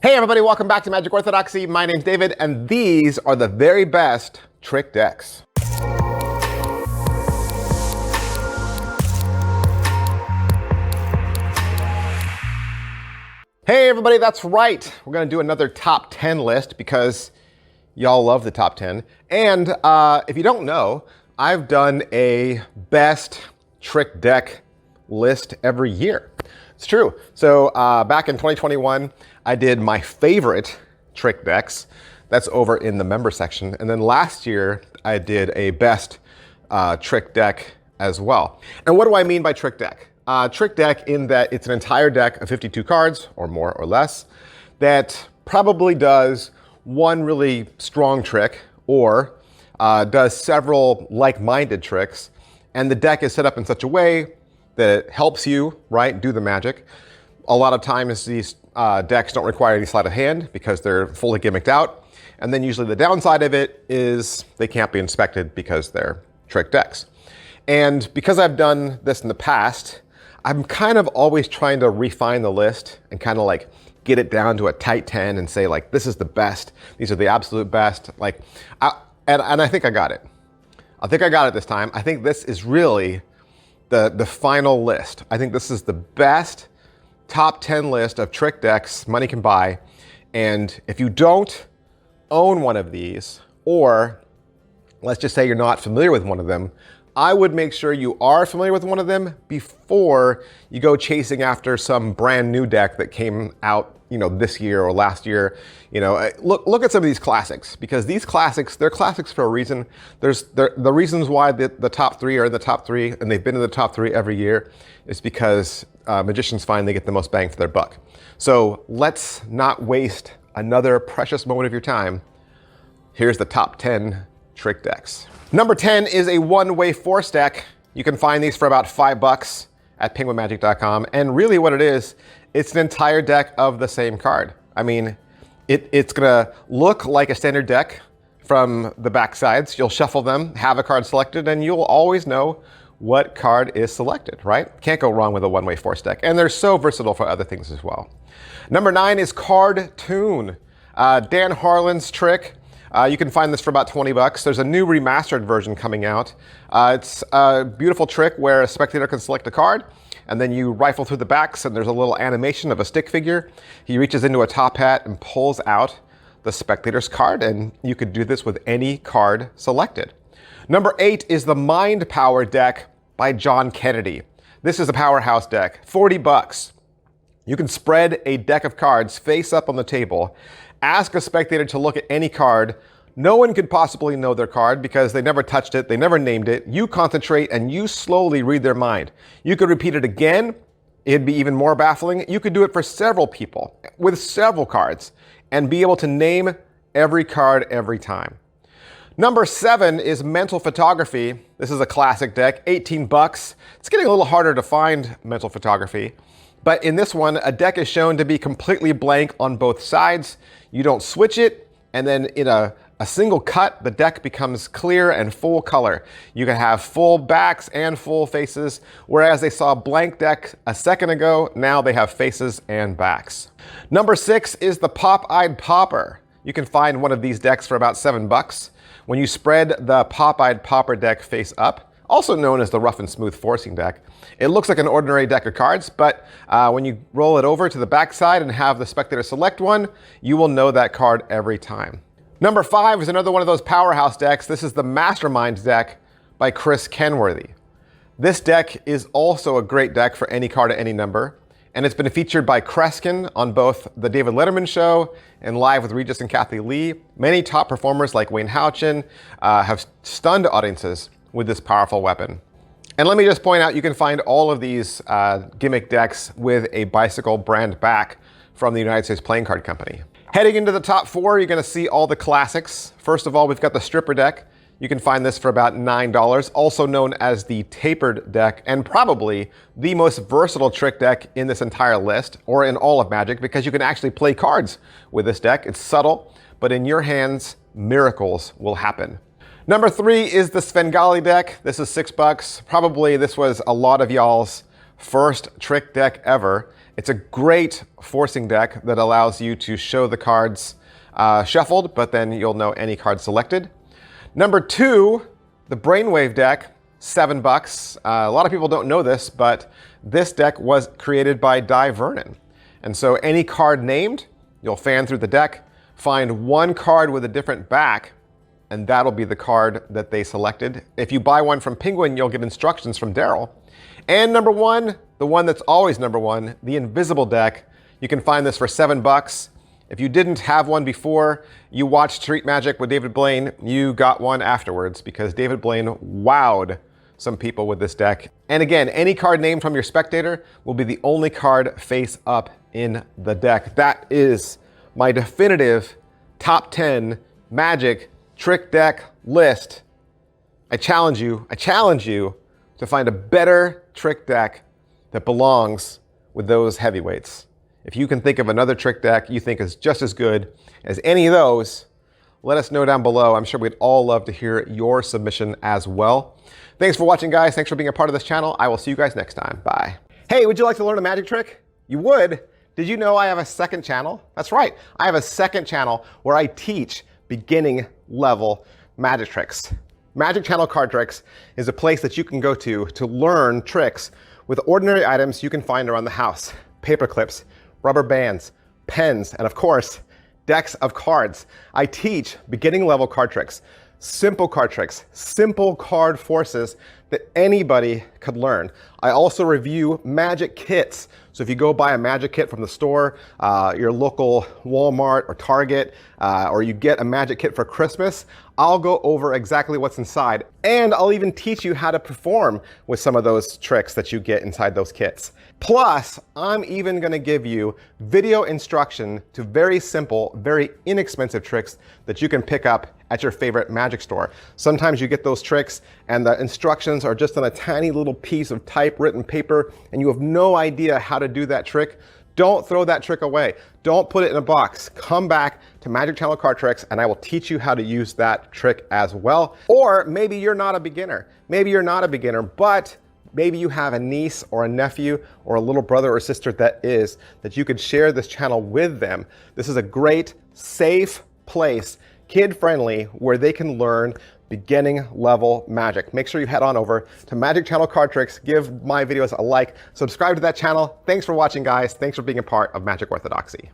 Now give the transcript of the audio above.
Hey everybody, welcome back to Magic Orthodoxy. My name's David, and these are the very best trick decks. Hey everybody, that's right. We're gonna do another top 10 list because y'all love the top 10. And if you don't know, I've done a best trick deck list every year. It's true. So back in 2021, I did my favorite trick decks. That's over in the member section. And then last year, I did a best trick deck as well. And what do I mean by trick deck? Trick deck in that it's an entire deck of 52 cards, or more or less, that probably does one really strong trick, or does several like-minded tricks. And the deck is set up in such a way that it helps you, right, do the magic. A lot of times these decks don't require any sleight of hand because they're fully gimmicked out. And then usually the downside of it is they can't be inspected because they're trick decks. And because I've done this in the past, I'm kind of always trying to refine the list and kind of like get it down to a tight 10 and say like, this is the best. These are the absolute best. Like, and I think I got it. I think I got it this time. I think this is really the final list. I think this is the best top 10 list of trick decks money can buy. And if you don't own one of these, or let's just say you're not familiar with one of them, I would make sure you are familiar with one of them before you go chasing after some brand new deck that came out, this year or last year. Look at some of these classics, because these classics, they're classics for a reason. The reasons why the top three are in the top three, and they've been in the top three every year, is because magicians find they get the most bang for their buck. So let's not waste another precious moment of your time. Here's the top 10 trick decks. Number 10 is a one-way force deck. You can find these for about $5 at penguinmagic.com. And really what it is, it's an entire deck of the same card. I mean, it's gonna look like a standard deck from the back sides. You'll shuffle them, have a card selected, and you'll always know what card is selected, right? Can't go wrong with a one-way force deck. And they're so versatile for other things as well. Number 9 is Card Tune. Dan Harlan's trick. You can find this for about $20. There's a new remastered version coming out. It's a beautiful trick where a spectator can select a card, and then you rifle through the backs, and there's a little animation of a stick figure. He reaches into a top hat and pulls out the spectator's card, and you could do this with any card selected. Number 8 is the Mind Power deck by John Kennedy. This is a powerhouse deck, $40. You can spread a deck of cards face up on the table, ask a spectator to look at any card. No one could possibly know their card because they never touched it, they never named it. You concentrate and you slowly read their mind. You could repeat it again, it'd be even more baffling. You could do it for several people with several cards and be able to name every card every time. Number 7 is Mental Photography. This is a classic deck, $18. It's getting a little harder to find Mental Photography. But in this one, a deck is shown to be completely blank on both sides. You don't switch it, and then in a single cut, the deck becomes clear and full color. You can have full backs and full faces, whereas they saw a blank deck a second ago, now they have faces and backs. Number 6 is the Pop-Eyed Pauper. You can find one of these decks for about $7. When you spread the Pop-Eyed Pauper deck face up, also known as the Rough and Smooth Forcing deck, it looks like an ordinary deck of cards, but when you roll it over to the back side and have the spectator select one, you will know that card every time. Number 5 is another one of those powerhouse decks. This is the Mastermind deck by Chris Kenworthy. This deck is also a great deck for any card at any number, and it's been featured by Kreskin on both The David Letterman Show and Live with Regis and Kathy Lee. Many top performers like Wayne Houchin have stunned audiences with this powerful weapon. And let me just point out, you can find all of these gimmick decks with a bicycle brand back from the United States Playing Card Company. Heading into the top 4, you're gonna see all the classics. First of all, we've got the Stripper deck. You can find this for about $9, also known as the Tapered deck, and probably the most versatile trick deck in this entire list, or in all of Magic, because you can actually play cards with this deck. It's subtle, but in your hands, miracles will happen. Number 3 is the Svengali deck. This is $6. Probably this was a lot of y'all's first trick deck ever. It's a great forcing deck that allows you to show the cards shuffled, but then you'll know any card selected. Number 2, the Brainwave deck, $7. A lot of people don't know this, but this deck was created by Di Vernon. And so any card named, you'll fan through the deck, find one card with a different back, and that'll be the card that they selected. If you buy one from Penguin, you'll get instructions from Daryl. And number 1, the one that's always number 1, the Invisible deck. You can find this for $7. If you didn't have one before you watched Street Magic with David Blaine, you got one afterwards because David Blaine wowed some people with this deck. And again, any card named from your spectator will be the only card face up in the deck. That is my definitive top 10 Magic trick deck list. I challenge you to find a better trick deck that belongs with those heavyweights. If you can think of another trick deck you think is just as good as any of those, let us know down below. I'm sure we'd all love to hear your submission as well. Thanks for watching, guys. Thanks for being a part of this channel. I will see you guys next time. Bye. Hey, would you like to learn a magic trick? You would? Did you know I have a second channel? That's right. I have a second channel where I teach beginning level magic tricks. Magic Channel Card Tricks is a place that you can go to learn tricks with ordinary items you can find around the house. Paper clips, rubber bands, pens, and of course, decks of cards. I teach beginning level card tricks, simple card tricks, simple card forces that anybody could learn. I also review magic kits. So if you go buy a magic kit from the store, your local Walmart or Target, or you get a magic kit for Christmas, I'll go over exactly what's inside. And I'll even teach you how to perform with some of those tricks that you get inside those kits. Plus, I'm even gonna give you video instruction to very simple, very inexpensive tricks that you can pick up at your favorite magic store. Sometimes you get those tricks and the instructions are just on a tiny little piece of typewritten paper and you have no idea how to do that trick. Don't throw that trick away. Don't put it in a box. Come back to Magic Channel Card Tricks and I will teach you how to use that trick as well. Or maybe you're not a beginner. Maybe you're not a beginner, but maybe you have a niece or a nephew or a little brother or sister that you could share this channel with them. This is a great, safe place, kid-friendly, where they can learn beginning level magic. Make sure you head on over to Magic Channel Card Tricks, give my videos a like, subscribe to that channel. Thanks for watching, guys. Thanks for being a part of Magic Orthodoxy.